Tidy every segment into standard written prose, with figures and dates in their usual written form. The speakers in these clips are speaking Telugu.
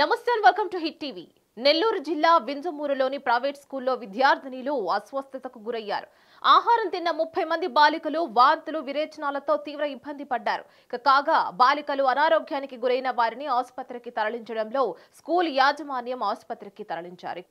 నమస్తే and welcome to hit TV. Nellore జిల్లా వింజమూరులోని ప్రైవేట్ స్కూల్లో విద్యార్థినులు అస్వస్థతకు గురయ్యారు. ఆహారం తిన్న 30 మంది బాలికలు వాంతులు విరేచనాలతో తీవ్ర ఇబ్బంది పడ్డారు. కాగా బాలికలు అనారోగ్యానికి గురైన వారిని ఆసుపత్రికి తరలించడంలో స్కూల్ యాజమాన్యం ఆసుపత్రికి తరలించారు.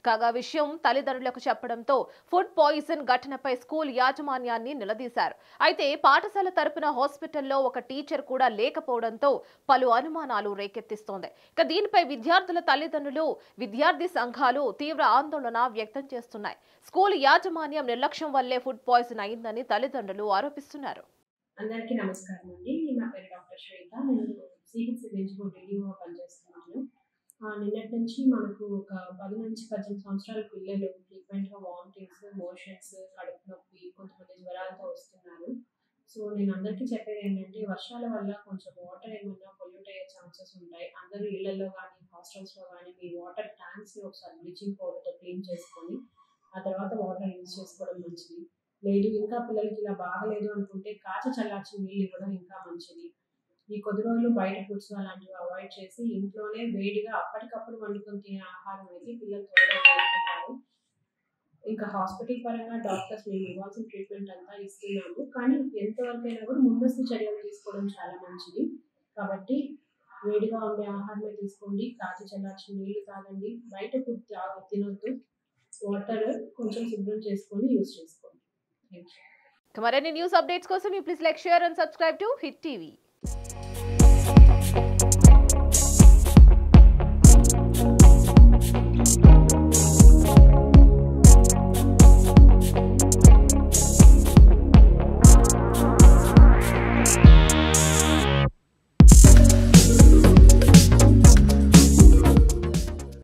కాగా విషయం తల్లిదండ్రులకు చెప్పడంతో ఫుడ్ పాయిజన్ ఘటనపై స్కూల్ యాజమాన్యాన్ని నిలదీశారు. అయితే పాఠశాల తరపున హాస్పిటల్లో ఒక టీచర్ కూడా లేకపోవడంతో పలు అనుమానాలు రేకెత్తిస్తోంది. దీనిపై విద్యార్థుల తల్లిదండ్రులు, విద్యార్థి సంఘాలు తీవ్ర ఆందోళన వ్యక్తం చేస్తున్నాయి. స్కూల్ యాజమాన్యం నిర్లక్ష్యం వల్లే ఫుడ్ పాయిజన్ అయిందని తల్లిదండ్రులు ఆరోపిస్తున్నారు. అందరికీ నమస్కారం అండి. నా పేరు డాక్టర్ శ్వేత. నేను సిహెచ్సి వింజమూరు డీడీఓగా పనిచేస్తున్నాను. నిన్నటి నుంచి మనకు ఒక 10 నుంచి 18 సంవత్సరాల పిల్లలు ఫ్రీక్వెంట్‌గా వామిటింగ్స్, మోషన్స్, కడుపు నొప్పి, కొంతమంది జ్వరాలతో వస్తున్నారు. సో, నేను అందరికీ చెప్పేది ఏంటంటే, వర్షాల వల్ల కొంచెం వాటర్ ఏమన్నా పొల్యూట్ అయ్యే ఛాన్సెస్ ఉంటాయి. అందరూ ఇళ్లల్లో గానీ, హాస్టల్స్‌లో గానీ మీ వాటర్ ట్యాంక్స్‌ని ఒకసారి బ్లీచింగ్ పౌడర్‌తో క్లీన్ చేసుకొని, ఆ తర్వాత వాటర్ యూజ్ చేసుకోవడం మంచిది. లేదు ఇంకా పిల్లలకి ఇలా బాగలేదు అనుకుంటే కాచి చల్లార్చిన నీళ్ళు ఇవ్వడం ఇంకా మంచిది. ఈ కొద్ది రోజులు బయట ఫుడ్స్ అలాంటివి అవాయిడ్ చేసి ఇంట్లోనే వేడిగా అప్పటికప్పుడు వండుకొని తినే ఆహారం అయితే పిల్లలు త్వరగా కోలుకుంటారు. ఇంకా హాస్పిటల్ పరంగా డాక్టర్స్ మేము ఇవ్వాల్సిన ట్రీట్మెంట్ అంతా ఇస్తున్నాము. కానీ ఎంతవరకైనా కూడా ముందస్తు చర్యలు తీసుకోవడం చాలా మంచిది. కాబట్టి వేడిగా ఉండే ఆహారమే తీసుకోండి. కాచి చల్లార్చిన నీళ్లు తాగండి. బయట ఫుడ్ తినొద్దు. వాటర్ కొంచెం శుభ్రం చేసుకొని యూజ్ చేసుకోండి. Thank you. మరిన్ని న్యూస్ అప్డేట్స్ కోసం please like, share and subscribe to hit TV.